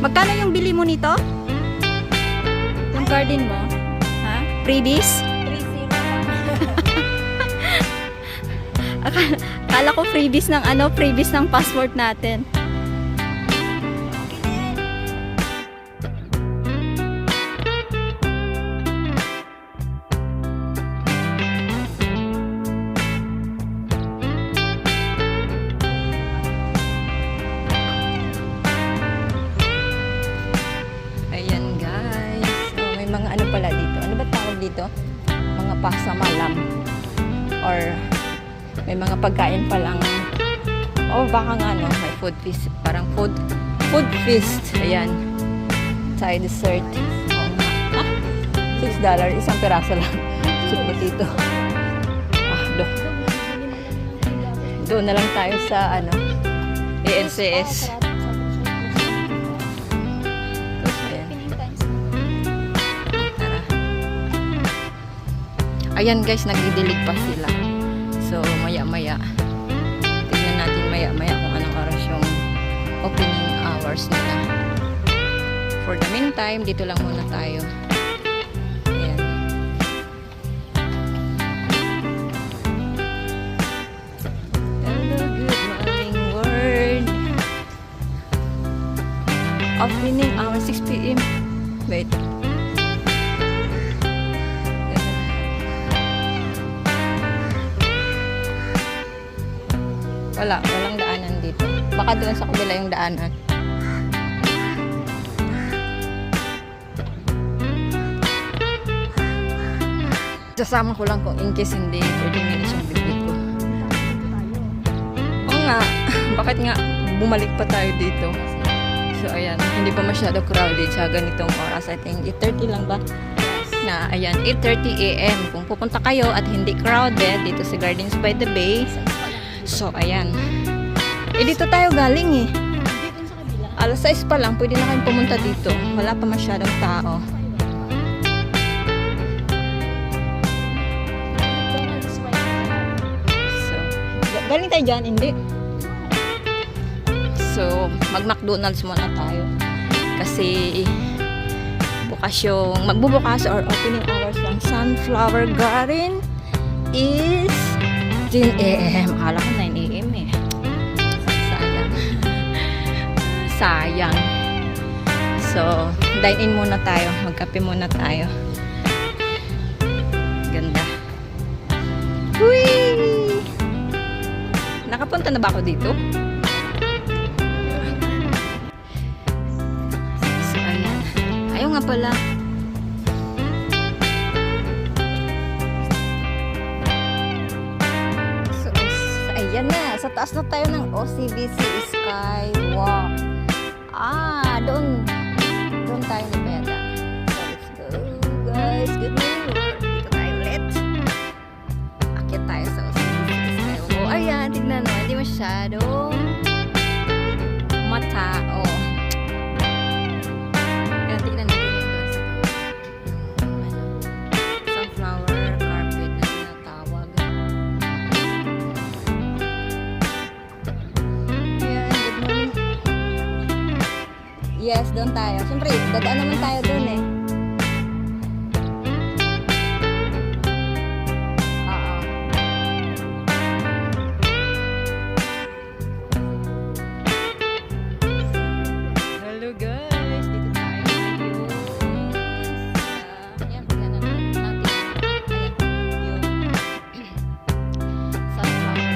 Magkano yung bili mo nito? Yung garden mo? Ha? Freebies? 3-0 Akala ko freebies ng freebies ng passport natin. Ayan guys. So, may mga ano pala dito. Ano ba tawag dito? Mga pasamalam. Or may mga pagkain palang. Oh, baka nga may food feast. Parang food feast. Ayan. Thai dessert. Oh, nga. $6. Isang piraso lang. Sweet potato. Doon na lang tayo sa ANCS. Ayan guys, nagdidilig pa sila. So, maya-maya. Tignan natin maya-maya kung anong oras yung opening hours nila. For the meantime, dito lang muna tayo. Ayan. Hello, good morning world. Opening hours 6 p.m. Wait. Walang daanan dito. Baka doon sa kabila yung daanan. Sasama ko lang kung in case hindi 30 minutes yung bibig ko. Oo nga. Bakit nga bumalik pa tayo dito? So ayan, hindi pa masyado crowded sa ganitong oras. I think 8:30 lang ba? Na ayan, 8:30 AM. Kung pupunta kayo at hindi crowded dito sa Gardens by the Bay. So, ayan. Dito tayo galing eh. Alas 6 pa lang, pwede na kayong pumunta dito. Wala pa masyadong tao. So, galing tayo dyan, hindi. So, mag-McDonald's muna tayo. Kasi, magbubukas or opening hours ng Sunflower Garden is 10 AM. Akala ko 9 AM eh. Sayang. So, dine-in muna tayo. Magkape muna tayo. Ganda. Whee! Nakapunta na ba ako dito? So, ayan. Ayaw nga pala. Ayan na, sa taas na tayo ng OCBC Skywalk. Doon tayo na beta. So, let's go, guys. Good morning, Lord. Dito tayo ulit. Akyat tayo sa OCBC Skywalk. Oh, ayan, tignan mo. Hindi masyadong matao. Ayan, tignan natin yung doon sa sunflower carpet na tinatawag. Yes, doon tayo. Siyempre, dadaan naman tayo doon eh. Oo. Hello guys! Dito tayo ngayon. Ayan, tignan natin. Ayan, yung sunflower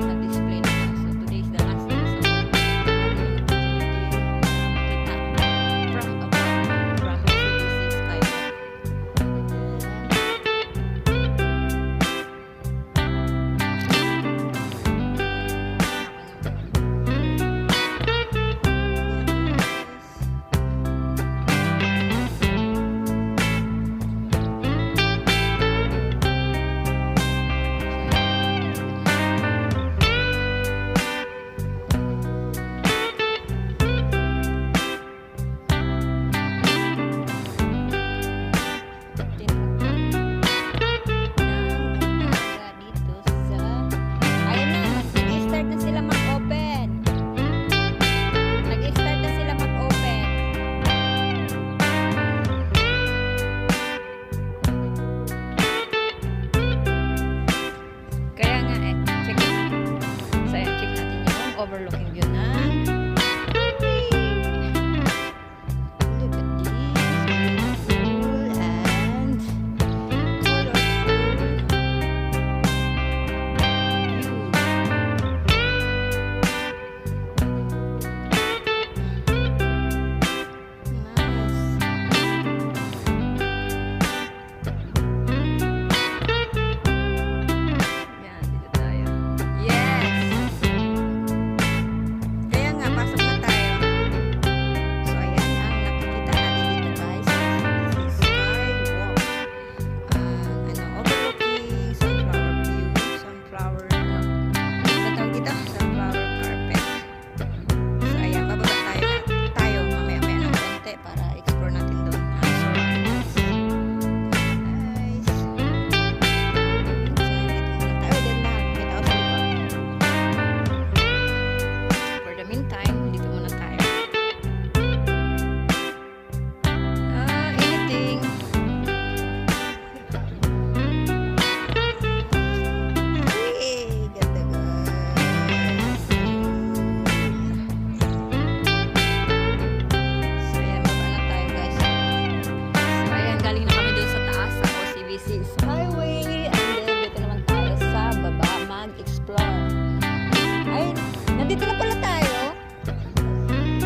na-display na. So, today is the last day. So, from overlooking view na. Look at this, beautiful and colorful view. Nice. Yan, dito tayo. Yes! Kaya nga, pasok na tayo. So, ayan ang nakikita natin dito guys. This is skywalk. Overlooking sunflower view. Sunflower, ano tawag dito? Sunflower carpet. So, ayan, bababa tayo mamaya-maya ng konti para explore natin doon. Surroundings. Guys. For the meantime, dito muna tayo. Anything. Hey, ganda guys. So, ayan, baba na tayo guys. So, ayan, galing na kami doon sa taas sa OCBC Skyway. And then, dito naman tayo sa baba mag-explore. Ay, nandito na pala tayo.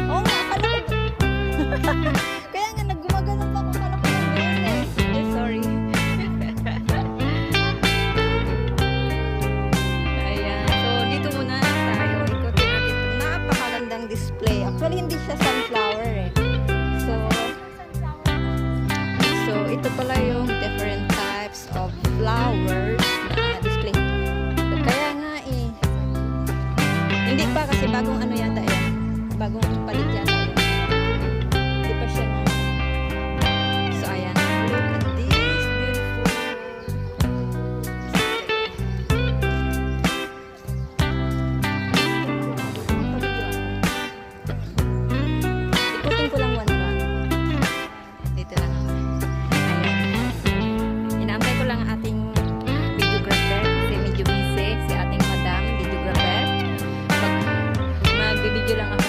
Oo nga, akala ko. Kaya nga, naggumagano pa ako. Akala ko nandun eh. Sorry. Ayan. So, dito muna tayo. Ikutin natin itong napakagandang display. Actually, hindi siya sunflower eh. So, ito pala yung different types of flowers na display. So, kaya nga eh. Hindi pa kasi bagong ano yata yan. Bagong palit yata yan. Hindi pa siya na. So, ayan. Look at this. Beautiful. Ikutin ko lang one round. Dito lang ako. Ayan. Inaantay ko lang ang ating videographer kasi medyo busy si ating madam videographer. Magbibideo lang ako